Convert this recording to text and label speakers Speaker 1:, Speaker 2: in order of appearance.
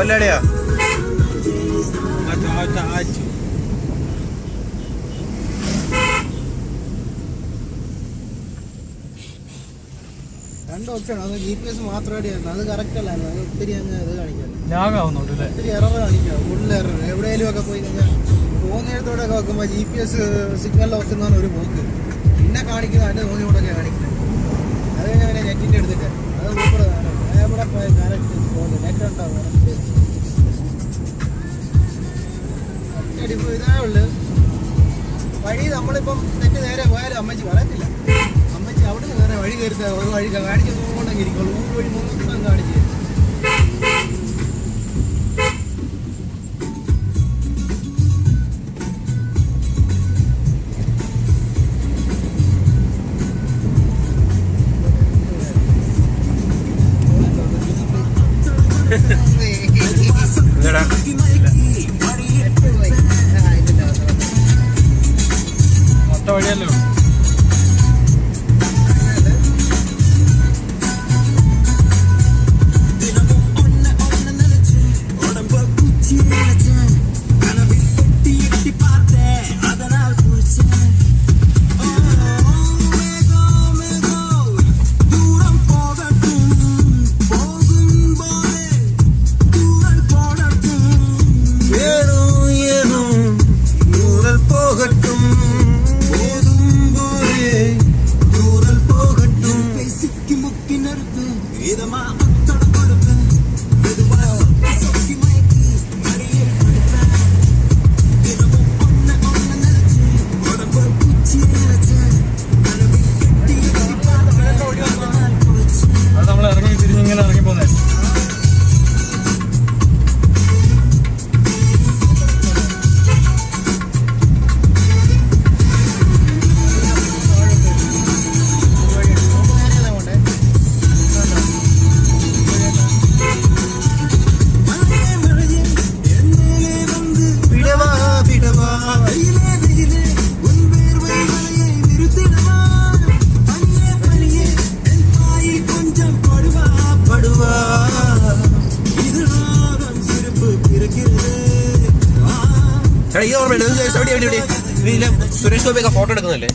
Speaker 1: കൊല്ലടിയാ
Speaker 2: രണ്ട് ഓപ്ഷൻ അത് GPS മാത്രമായിട്ടായിരുന്നു. അത് കറക്റ്റ് അല്ലായിരുന്നു. അത് ഒത്തിരി അങ്ങ് ഇത് കാണിക്കാം, ഒത്തിരി എറർ കാണിക്കാം. Full error. എവിടെയെങ്കിലും ഒക്കെ പോയി കഴിഞ്ഞാൽ തോന്നിയിടത്തോടെ ഒക്കെ വെക്കുമ്പോൾ GPS സിഗ്നൽ ലോസ് എന്നാണ് ഒരു പോക്ക്. പിന്നെ കാണിക്കുന്നത് അതിൻ്റെ തോന്നിയോടൊക്കെ കാണിക്കുന്നത്. അത് കഴിഞ്ഞാൽ പിന്നെ നെറ്റിൻ്റെ എടുത്തിട്ട് അത് ഇവിടെ എവിടെ പോയി കറക്റ്റ് തോന്നി നെറ്റ് ഉണ്ടാവും കറക്റ്റ്. ഇതേ ഉള്ളു വഴി. നമ്മളിപ്പം നെറ്റ് നേരെ പോയാലും അമ്മച്ചി പറയത്തില്ല. അമ്മച്ചി അവിടെ നിന്ന് വേറെ വഴി കയറി വഴി കാണിച്ച് നോക്കൊണ്ടെങ്കിൽ ഇരിക്കുള്ളൂ. ഊര് വഴി മൊത്തം കാണിച്ച്
Speaker 3: മൊത്ത വഴിയല്ലോ.
Speaker 1: സുരേഷ് ഗോപിയൊക്കെ ഫോട്ടോ എടുക്കുന്നല്ലേ?